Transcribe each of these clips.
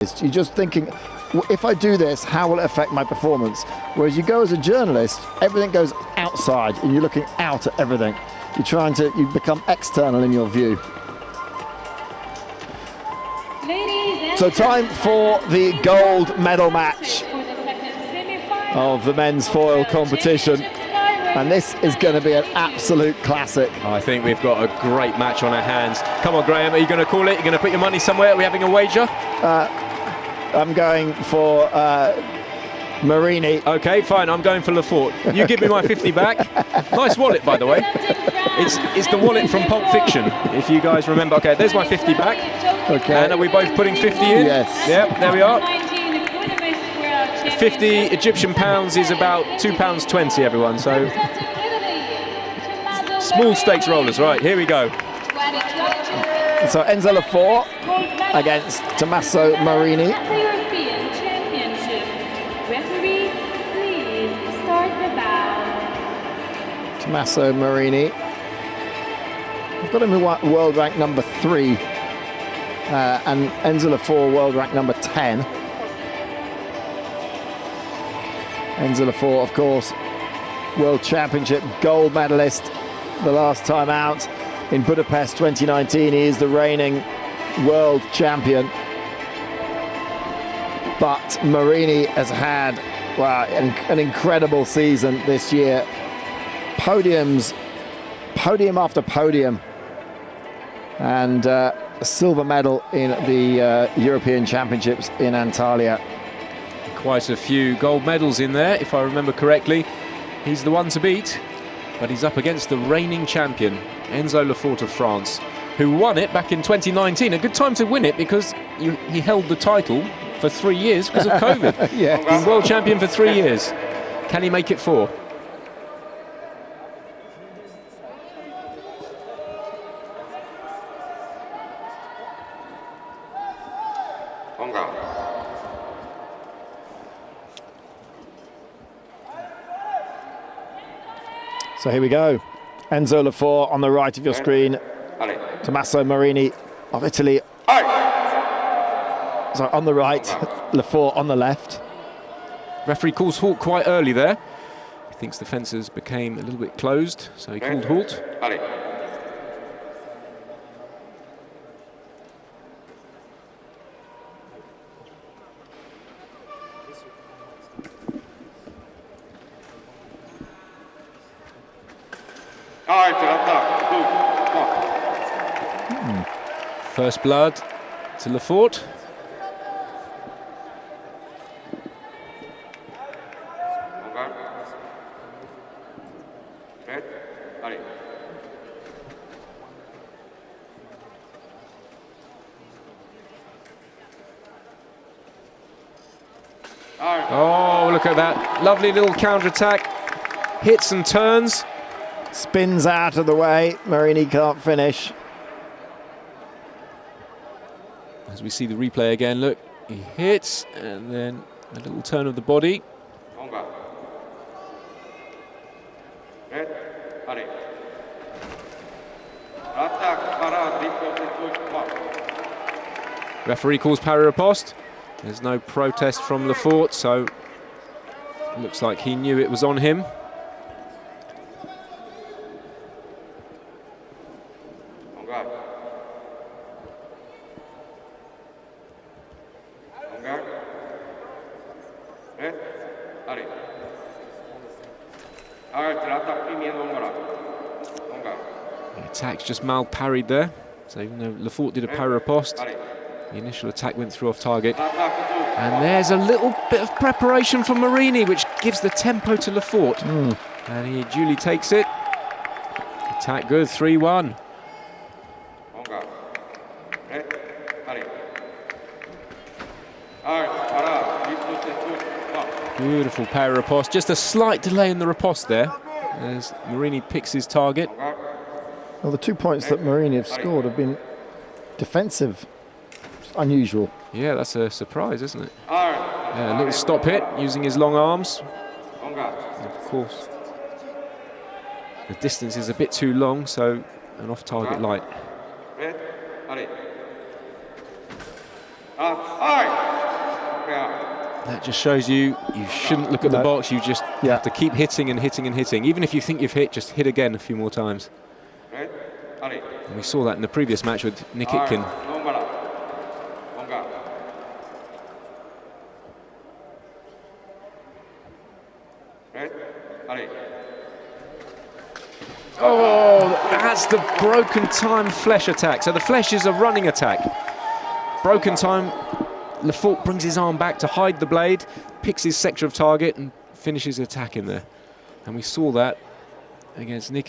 You're just thinking, if I do this, how will it affect my performance? Whereas you go as a journalist, everything goes outside and you're looking out at everything. You become external in your view. So time for the gold medal match of the men's foil competition. And this is going to be an absolute classic. I think we've got a great match on our hands. Come on, Graham, are you going to call it? You're going to put your money somewhere? Are we having a wager? I'm going for Marini. Okay, fine, I'm going for Lefort. You give me my 50 back. Nice wallet, by the way. It's the wallet from Pulp Fiction, if you guys remember. Okay, there's my 50 back. Okay. And are we both putting 50 in? Yes. Yep, there we are. 50 Egyptian pounds is about £2.20, everyone. So small stakes rollers, right? Here we go. So Enzo Lefort against Tommaso Marini. European Championship. Referee, please start the bout. Tommaso Marini. We've got him in world rank number 3, and Enzo Lefort world rank number 10. Enzo Lefort, of course, World Championship gold medalist the last time out in Budapest 2019. He is the reigning world champion. But Marini has had, wow, an incredible season this year. Podium after podium. And a silver medal in the European Championships in Antalya. Quite a few gold medals in there, if I remember correctly. He's the one to beat, but he's up against the reigning champion, Enzo Lefort of France, who won it back in 2019. A good time to win it because he held the title for 3 years because of COVID. Yeah. He's world champion for 3 years. Can he make it 4? So here we go. Enzo Lefort on the right of your screen. Tommaso Marini of Italy. So on the right, Lefort on the left. Referee calls halt quite early there. He thinks the fences became a little bit closed, so he called halt. First blood to Lefort. Oh, look at that. Lovely little counter-attack. Hits and turns. Spins out of the way. Marini can't finish. As we see the replay again, look, he hits and then a little turn of the body. Referee calls pari riposte. There's no protest from Lefort, so it looks like he knew it was on him. The attack's just mal parried there. So even though Lefort did a pari riposte, the initial attack went through off target. And there's a little bit of preparation from Marini, which gives the tempo to Lefort. And he duly takes it. Attack good, 3-1. Beautiful pari riposte. Just a slight delay in the riposte there as Marini picks his target. Well, the 2 points that Marini have scored have been defensive. Just unusual. Yeah, that's a surprise, isn't it? Yeah, a little stop hit using his long arms. And of course, the distance is a bit too long, so an off-target light. That just shows you shouldn't look at the box. You just have to keep hitting and hitting and hitting. Even if you think you've hit, just hit again a few more times. And we saw that in the previous match with Nick Itkin. Oh, that's the broken time flesh attack. So the flesh is a running attack. Broken time, Lefort brings his arm back to hide the blade, picks his sector of target and finishes the attack in there. And we saw that against Nick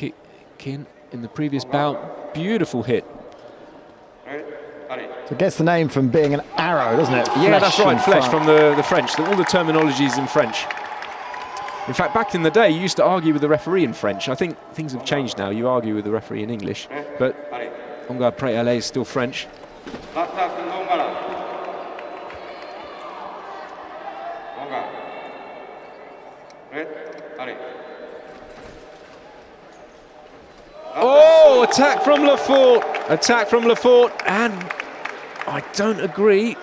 Itkin in the previous bout. Beautiful hit. So it gets the name from being an arrow, doesn't it? Yeah, that's right, flesh from the French. All the terminology is in French. In fact, back in the day, you used to argue with the referee in French. I think things have changed now. You argue with the referee in English. But On Garde Prêt LA is still French. Oh, attack from Lefort. Attack from Lefort. And I don't agree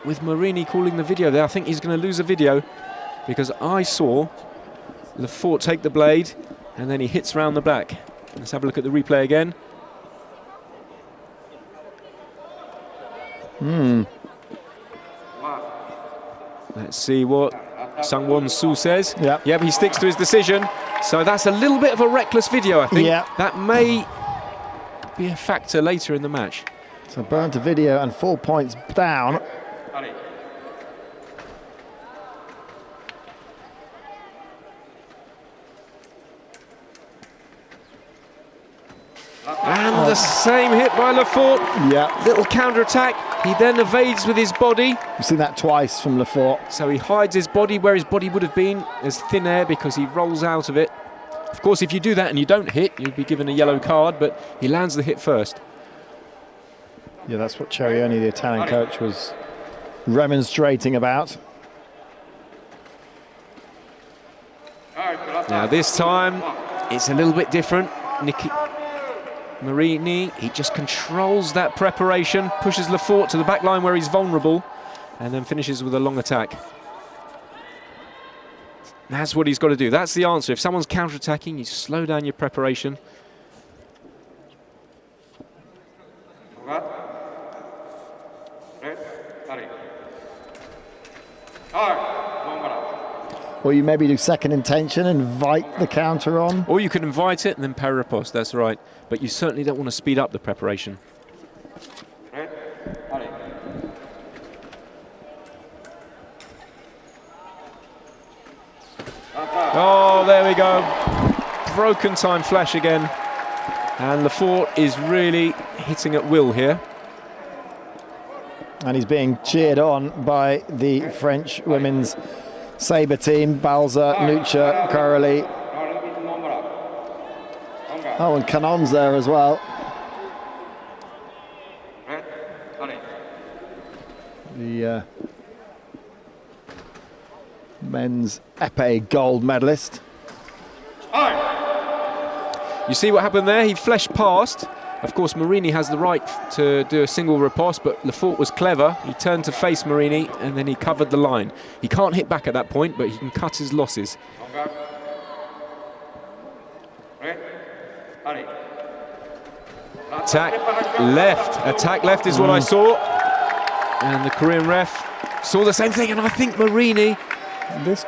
with Marini calling the video there. I think he's going to lose a video because I saw Lefort take the blade and then he hits round the back. Let's have a look at the replay again. Let's see what Sangwon Su says. Yep, he sticks to his decision. So that's a little bit of a reckless video, I think. Yeah. That may be a factor later in the match. So burnt a video and 4 points down. And the same hit by Lefort. Yeah. Little counter-attack. He then evades with his body. We've seen that twice from Lefort. So he hides his body where his body would have been as thin air because he rolls out of it. Of course, if you do that and you don't hit, you'd be given a yellow card, but he lands the hit first. Yeah, that's what Cerioni, the Italian coach, was remonstrating about. Now this time, it's a little bit different. Marini, he just controls that preparation, pushes Lefort to the back line where he's vulnerable, and then finishes with a long attack. That's what he's got to do. That's the answer. If someone's counter-attacking, you slow down your preparation. Or you maybe do second intention and invite the counter on. Or you can invite it and then parry riposte, that's right. But you certainly don't want to speed up the preparation. Oh, there we go. Broken time flash again. And Lefort is really hitting at will here. And he's being cheered on by the French women's sabre team, Balza, Nucha, Coralie. Oh, and Canon's there as well. The men's épée gold medalist. You see what happened there? He fleshed past. Of course, Marini has the right to do a single riposte, but Lefort was clever. He turned to face Marini, and then he covered the line. He can't hit back at that point, but he can cut his losses. Attack left is what I saw. And the Korean ref saw the same thing, and I think Marini,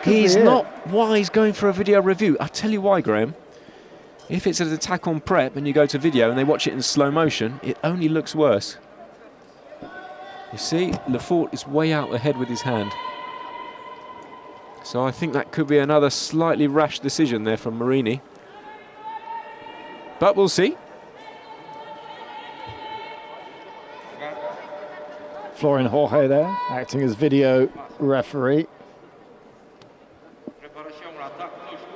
he's not wise going for a video review. I'll tell you why, Graham. If it's an attack on prep and you go to video and they watch it in slow motion, it only looks worse. You see, Lefort is way out ahead with his hand. So I think that could be another slightly rash decision there from Marini. But we'll see. Florian Jorge there, acting as video referee.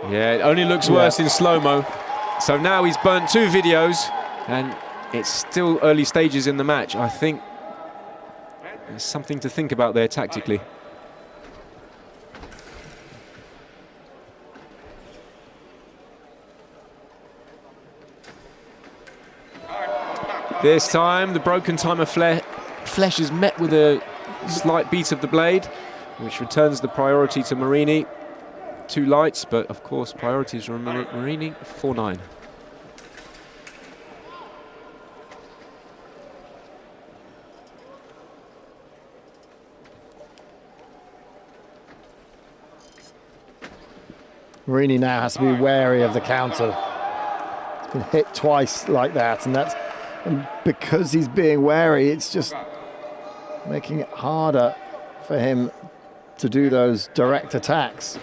Yeah, it only looks worse in slow-mo. So now he's burnt 2 videos, and it's still early stages in the match. I think there's something to think about there tactically. This time, the broken time of flesh is met with a slight beat of the blade. which returns the priority to Marini. 2 lights, but of course priorities from Marini, 4-9. Marini now has to be wary of the counter. He's been hit twice like that, and because he's being wary, it's just making it harder for him to do those direct attacks.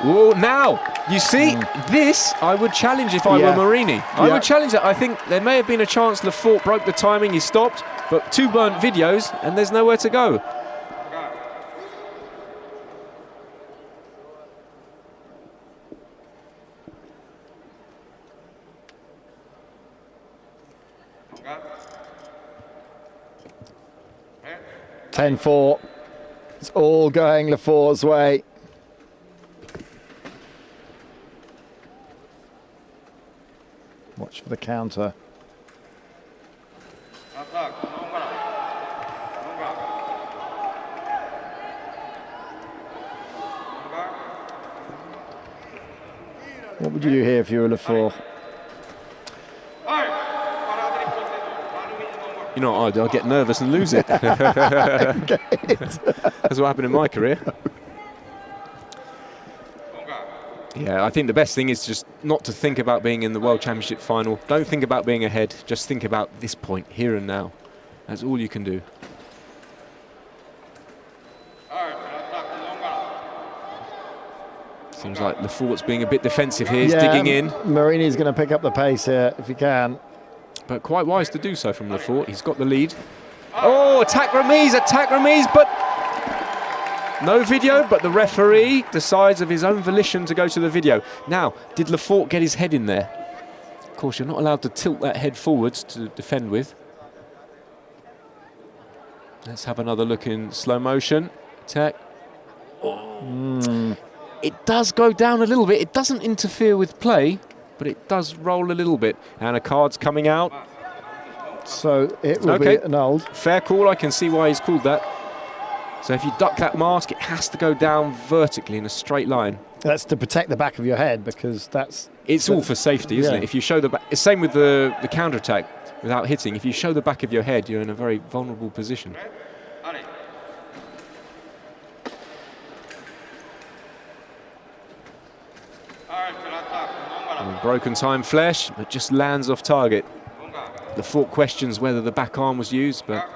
Oh, now, you see, this I would challenge if I were Marini. I would challenge that. I think there may have been a chance Lefort broke the timing, he stopped, but 2 burnt videos and there's nowhere to go. (10-4). It's all going Lefort's way. Watch for the counter. What would you do here if you were Lefort? You know, I'll get nervous and lose it. That's what happened in my career. Yeah, I think the best thing is just not to think about being in the World Championship final. Don't think about being ahead. Just think about this point, here and now. That's all you can do. Seems like Lefort's being a bit defensive here. He's digging in. Marini's going to pick up the pace here if he can. But quite wise to do so from Lefort. He's got the lead. Oh, attack remise, but no video, but the referee decides of his own volition to go to the video. Now, did Lefort get his head in there? Of course, you're not allowed to tilt that head forwards to defend with. Let's have another look in slow motion. Attack. Oh. It does go down a little bit. It doesn't interfere with play, but it does roll a little bit. And a card's coming out. So it will be annulled. Fair call. I can see why he's called that. So if you duck that mask, it has to go down vertically in a straight line. That's to protect the back of your head, because that's... It's all for safety, isn't it? If you show the back... It's same with the counter-attack without hitting. If you show the back of your head, you're in a very vulnerable position. Broken time flesh, but just lands off target. Lefort questions whether the back arm was used, but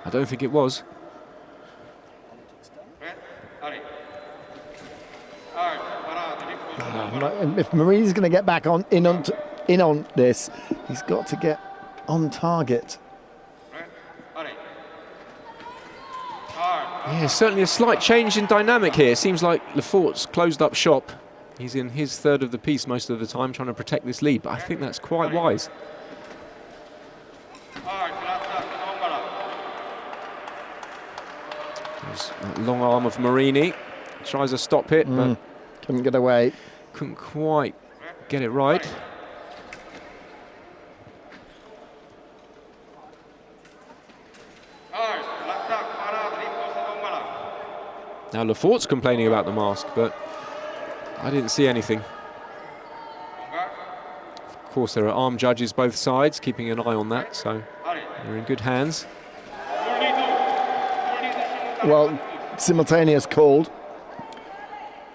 I don't think it was. If Marini's going to get back in on this, he's got to get on target. Yeah, certainly a slight change in dynamic here. It seems like Lefort's closed up shop. He's in his third of the piece most of the time, trying to protect this lead, but I think that's quite wise. There's that long arm of Marini. Tries a stop hit, but couldn't get away. Couldn't quite get it right. Now Lefort's complaining about the mask, but I didn't see anything. Of course, there are arm judges both sides, keeping an eye on that, so they're in good hands. Well, simultaneous called.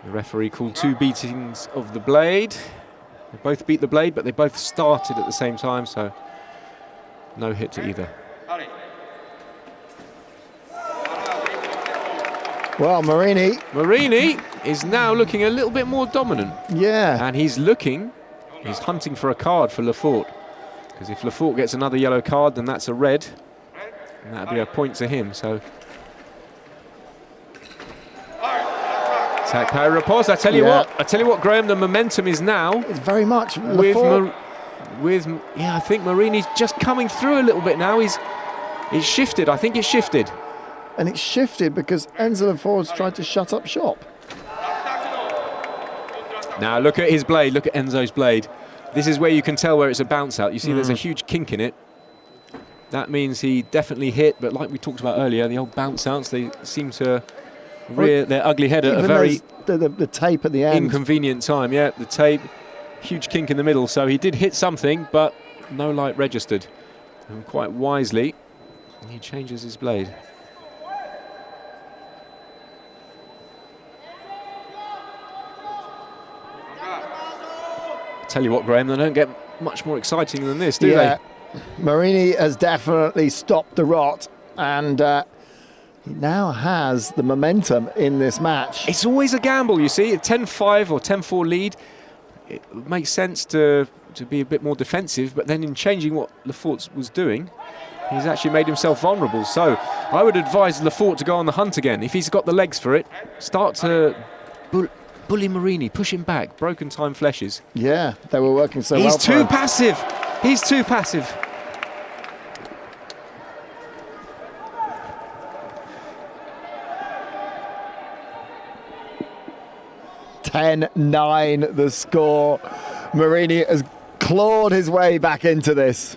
The referee called 2 beatings of the blade. They both beat the blade, but they both started at the same time, so no hit to either. Well, Marini is now looking a little bit more dominant. Yeah. And he's hunting for a card for Lefort. Because if Lefort gets another yellow card, then that's a red. And that'd be a point to him, so. Attack power riposte. I tell you what, Graham, the momentum is now. It's very much Lefort. Yeah, I think Marini's just coming through a little bit now. It's shifted, I think it's shifted. And it's shifted because Enzo Lefort's tried to shut up shop. Now look at his blade, look at Enzo's blade. This is where you can tell where it's a bounce out. You see there's a huge kink in it. that means he definitely hit. But like we talked about earlier, the old bounce outs, they seem to rear their ugly head at a very the tape at the end. Inconvenient time. Yeah, the tape, huge kink in the middle. So he did hit something, but no light registered. And quite wisely, he changes his blade. Tell you what, Graham, they don't get much more exciting than this, do they? Marini has definitely stopped the rot, and he now has the momentum in this match. It's always a gamble, you see. A 10-5 or 10-4 lead, it makes sense to be a bit more defensive, but then in changing what Lefort was doing, he's actually made himself vulnerable. So I would advise Lefort to go on the hunt again. If he's got the legs for it, start to bully Marini, push him back. Broken time fleshes. Yeah, they were working so well. He's too passive. He's too passive. (10-9) the score. Marini has clawed his way back into this.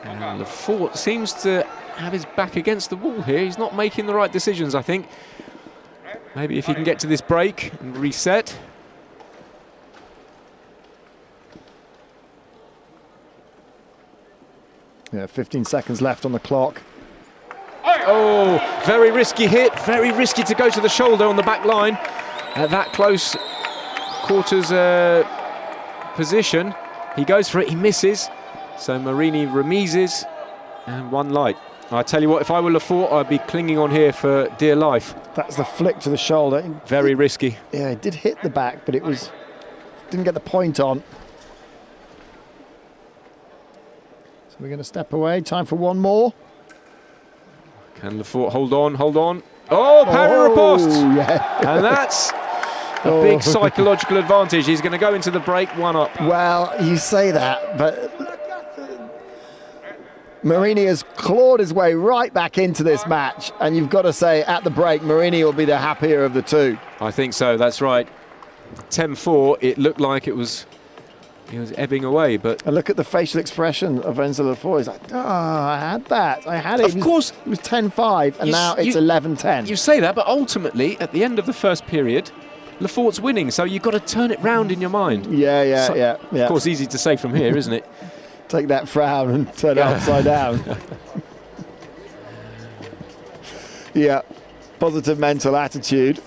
And Lefort seems to have his back against the wall here. He's not making the right decisions, I think. Maybe if he can get to this break and reset. Yeah, 15 seconds left on the clock. Oh, very risky hit. Very risky to go to the shoulder on the back line. At that close quarters position. He goes for it, he misses. So Marini remises, and one light. I tell you what, if I were Lefort, I'd be clinging on here for dear life. That's the flick to the shoulder. Very risky. Yeah, it did hit the back, but it didn't get the point on. So we're going to step away. Time for one more. Can Lefort hold on, hold on. Oh, parry riposte! Yeah. And that's a big psychological advantage. He's going to go into the break one up. Well, you say that, but Marini has clawed his way right back into this match, and you've got to say, at the break, Marini will be the happier of the two. I think so, that's right. 10-4, it looked like he was ebbing away, but... And look at the facial expression of Enzo Lefort. He's like, oh, I had that. I had it. Of course. It was 10-5, and now it's 11-10. You say that, but ultimately, at the end of the first period, Lefort's winning, so you've got to turn it round in your mind. Yeah. Of course, easy to say from here, isn't it? Take that frown and turn it upside down. Yeah, positive mental attitude.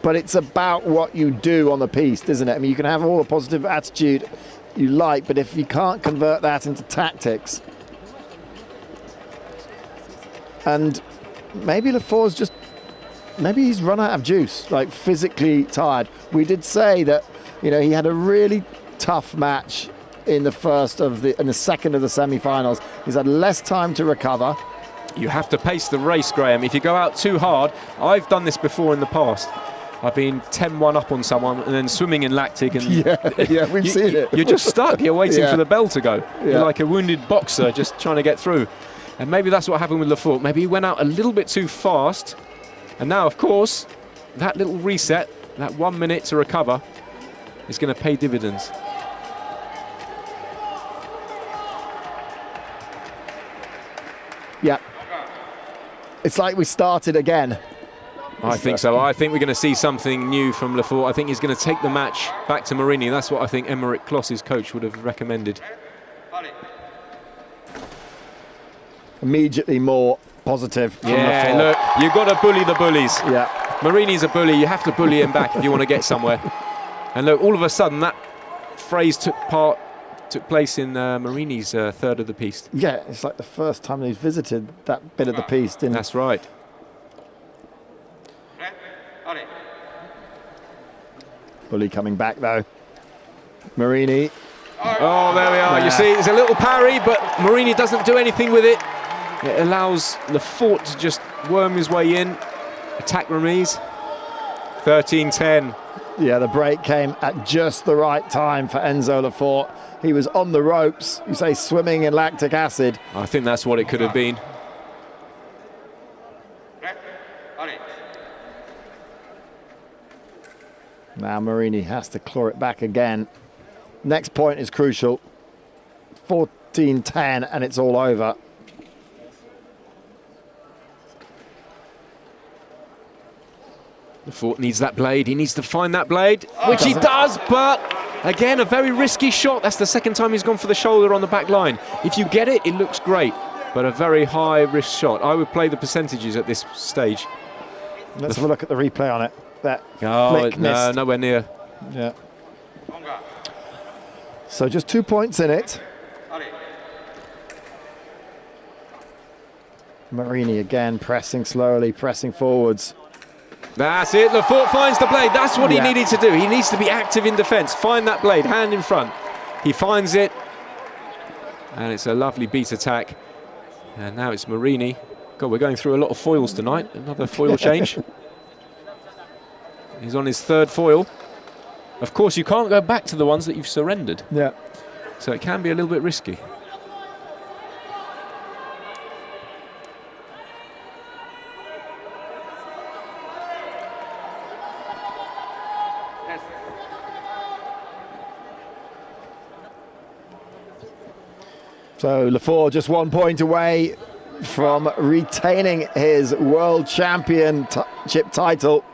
But it's about what you do on the piste, isn't it? I mean, you can have all the positive attitude you like, but if you can't convert that into tactics, and maybe Lefort's just, maybe he's run out of juice, like physically tired. We did say that, you know, he had a really tough match in the second of the semi-finals. He's had less time to recover. You have to pace the race, Graham. If you go out too hard, I've done this before in the past. I've been 10-1 up on someone and then swimming in lactic, and yeah, we've seen it. You're just stuck. You're waiting for the bell to go. You're like a wounded boxer just trying to get through. And maybe that's what happened with Lefort. Maybe he went out a little bit too fast. And now, of course, that little reset, that 1 minute to recover, is going to pay dividends. Yeah. It's like we started again. I think so. I think we're going to see something new from Lefort. I think he's going to take the match back to Marini. That's what I think Emmerich Kloss's coach would have recommended. Immediately more positive from Lefort. Look, you've got to bully the bullies. Yeah. Marini's a bully. You have to bully him back if you want to get somewhere. And look, all of a sudden, that phrase took place in Marini's third of the piste. Yeah, it's like the first time he's visited that bit of the piste. That's right. Bully coming back though. Marini. Oh, there we are. You see, it's a little parry, but Marini doesn't do anything with it. It allows Lefort to just worm his way in, attack remise. 13-10. Yeah, the break came at just the right time for Enzo Lefort. He was on the ropes, you say swimming in lactic acid. I think that's what it could have been. Now Marini has to claw it back again. Next point is crucial. 14-10 and it's all over. Lefort needs that blade. He needs to find that blade, which he does, but again, a very risky shot. That's the second time he's gone for the shoulder on the back line. If you get it, it looks great, but a very high-risk shot. I would play the percentages at this stage. Let's have a look at the replay on it. That flick missed. Nowhere near. Yeah. So just 2 points in it. Marini again pressing slowly, pressing forwards. That's it. Lefort finds the blade. That's what he needed to do. He needs to be active in defence. Find that blade, hand in front. He finds it, and it's a lovely beat attack. And now it's Marini. God, we're going through a lot of foils tonight. Another foil change. He's on his third foil. Of course, you can't go back to the ones that you've surrendered. Yeah. So it can be a little bit risky. So Lefort just 1 point away from retaining his world championship title.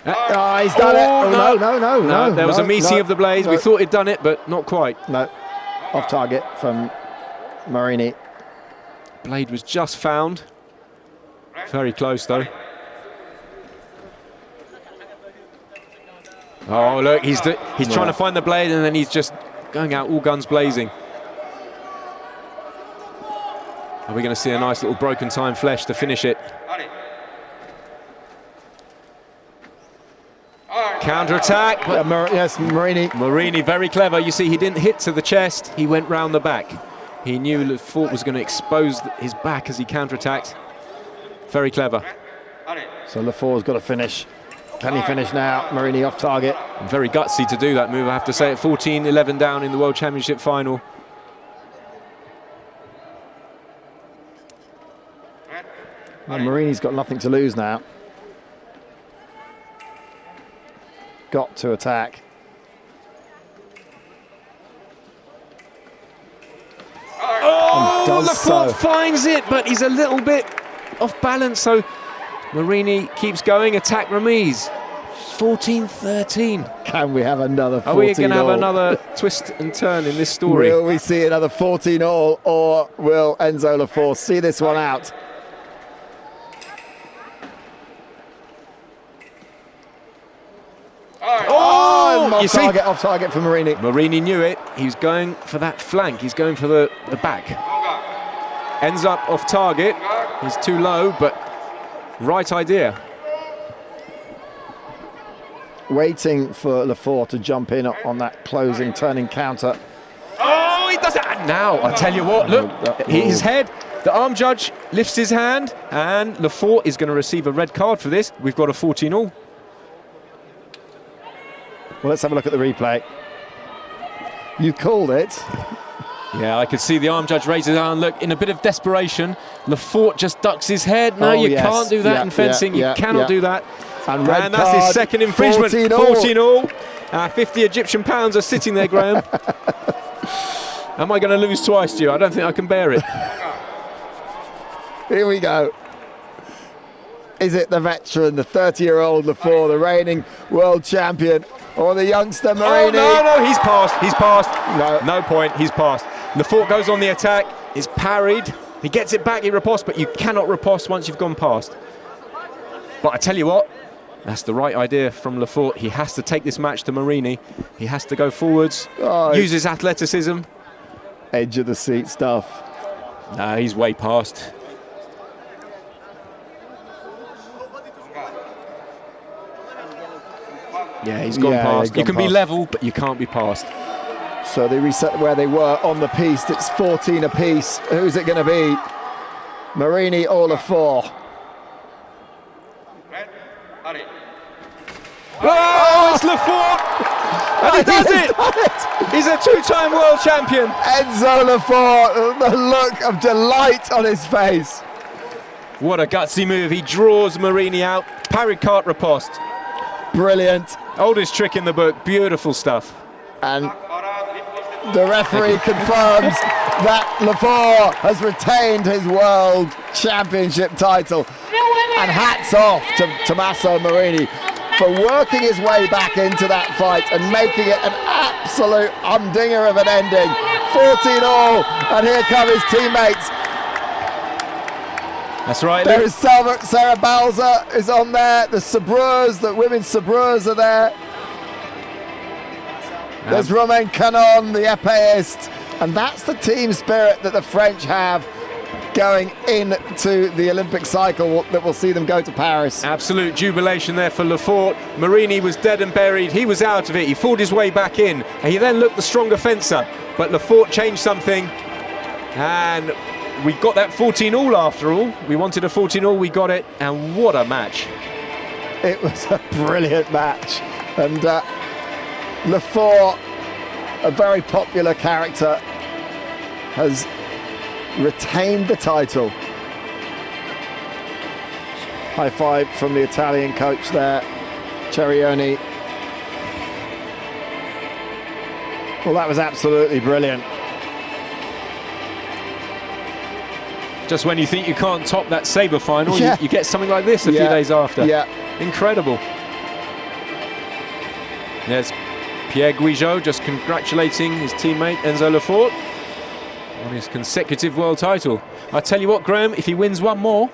He's done it. Oh, no. There was a meeting of the blades. We thought he'd done it, but not quite. No. Off target from Marini. Blade was just found. Very close, though. Oh, look, he's trying to find the blade, and then he's just going out all guns blazing. Are we going to see a nice little broken time flesh to finish it? Counter-attack. Yes, Marini. Marini, very clever. You see, he didn't hit to the chest. He went round the back. He knew Lefort was going to expose his back as he counter-attacked. Very clever. So Lefort's got to finish. Can he finish now? Marini off target. Very gutsy to do that move, I have to say. At 14-11 down in the World Championship final. Well, Marini's got nothing to lose now. Got to attack. Oh, Lefort finds it, but he's a little bit off balance, so Marini keeps going. Attack remise. 14-13. Can we have another 14 Are we going to have another twist and turn in this story? Will we see another 14-all, or will Enzo Lefort see this one out? Off target for Marini. Marini knew it. He was going for that flank. He's going for the back. Ends up off target. He's too low, but right idea. Waiting for Lefort to jump in on that closing turning counter. Oh, he does it. And now, I tell you what, look, his head, the arm judge lifts his hand, and Lefort is going to receive a red card for this. We've got a 14-all. Well, let's have a look at the replay. You called it. Yeah, I could see the arm judge raise his arm. Look, in a bit of desperation, Lefort just ducks his head. No, you can't do that in fencing. You cannot do that. And that's his second infringement. 14-all. 50 Egyptian pounds are sitting there, Graham. Am I going to lose twice to you? I don't think I can bear it. Here we go. Is it the veteran, the 30-year-old Lefort, the reigning world champion, or the youngster Marini? Oh, no, he's passed. He's passed. No point. He's passed. Lefort goes on the attack. Is parried. He gets it back. He riposte, but you cannot riposte once you've gone past. But I tell you what, that's the right idea from Lefort. He has to take this match to Marini. He has to go forwards, use his athleticism. Edge of the seat stuff. No, he's way past. Yeah, he's gone past. You can be level, but you can't be past. So they reset where they were on the piece. It's 14 apiece. Who's it going to be? Marini or Lefort. Oh, it's Lefort! And he does it! He's a two-time world champion. Enzo Lefort, the look of delight on his face. What a gutsy move. He draws Marini out. Parry carte riposte. Brilliant. Oldest trick in the book. Beautiful stuff. And the referee confirms that Lefort has retained his world championship title. And hats off to Tommaso Marini for working his way back into that fight and making it an absolute humdinger of an ending. 14-all, and here come his teammates. That's right. There is Sarah Balzer is on there. The sabreurs, the women's sabreurs are there. There's Romain Canon, the épéiste, and that's the team spirit that the French have going into the Olympic cycle that will see them go to Paris. Absolute jubilation there for Lefort. Marini was dead and buried. He was out of it. He fought his way back in. And he then looked the stronger fencer. But Lefort changed something. And we got that 14-all after all. We wanted a 14-all, we got it. And what a match. It was a brilliant match. And Lefort, a very popular character, has retained the title. High five from the Italian coach there, Cerioni. Well, that was absolutely brilliant. Just when you think you can't top that Sabre final, Yeah. you get something like this a few days after. Yeah. Incredible. There's Pierre Guigeot just congratulating his teammate Enzo Lefort on his consecutive world title. I tell you what, Graham, if he wins one more,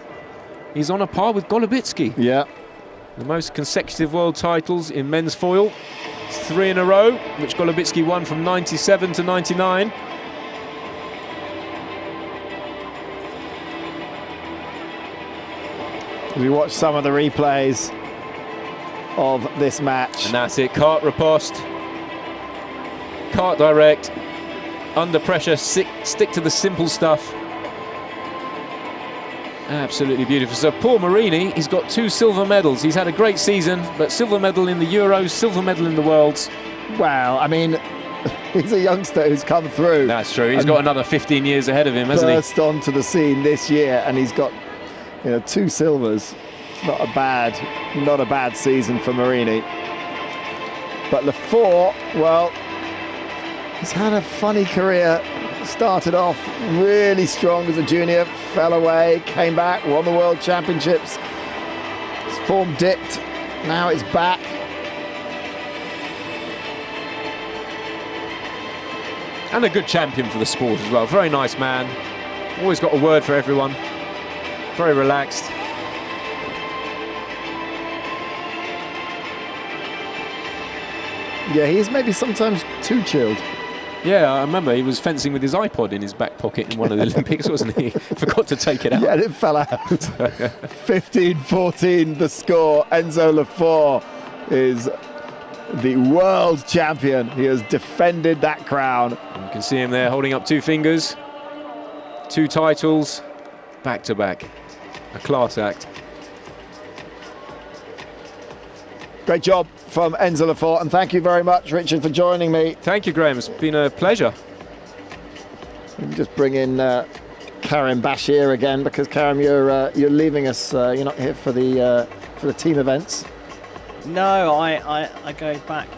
he's on a par with Golubitsky. Yeah. The most consecutive world titles in men's foil. It's 3 in a row, which Golubitsky won from 97 to 99. We watched some of the replays of this match. And that's it, carte riposte, carte direct, under pressure, stick to the simple stuff. Absolutely beautiful. So Paul Marini, he's got 2 silver medals. He's had a great season, but silver medal in the Euros, silver medal in the Worlds. Wow, I mean, he's a youngster who's come through. That's true. He's got another 15 years ahead of him, hasn't he? Burst onto the scene this year, and he's got, 2 silvers. It's not a bad season for Marini. But Lefort, well, he's had a funny career. Started off really strong as a junior, fell away, came back, won the World Championships. His form dipped, now it's back. And a good champion for the sport as well. Very nice man. Always got a word for everyone. Very relaxed. Yeah, he's maybe sometimes too chilled. Yeah, I remember he was fencing with his iPod in his back pocket in one of the Olympics, wasn't he? Forgot to take it out. Yeah, it fell out. 15-14 the score. Enzo Lefort is the world champion. He has defended that crown. You can see him there holding up 2 fingers. 2 titles, back to back. A class act. Great job from Enzo Lefort, and thank you very much, Richard, for joining me. Thank you, Graham. It's been a pleasure. Let me just bring in Karim Bashir again, because Karim, you're leaving us. You're not here for the team events. No, I go back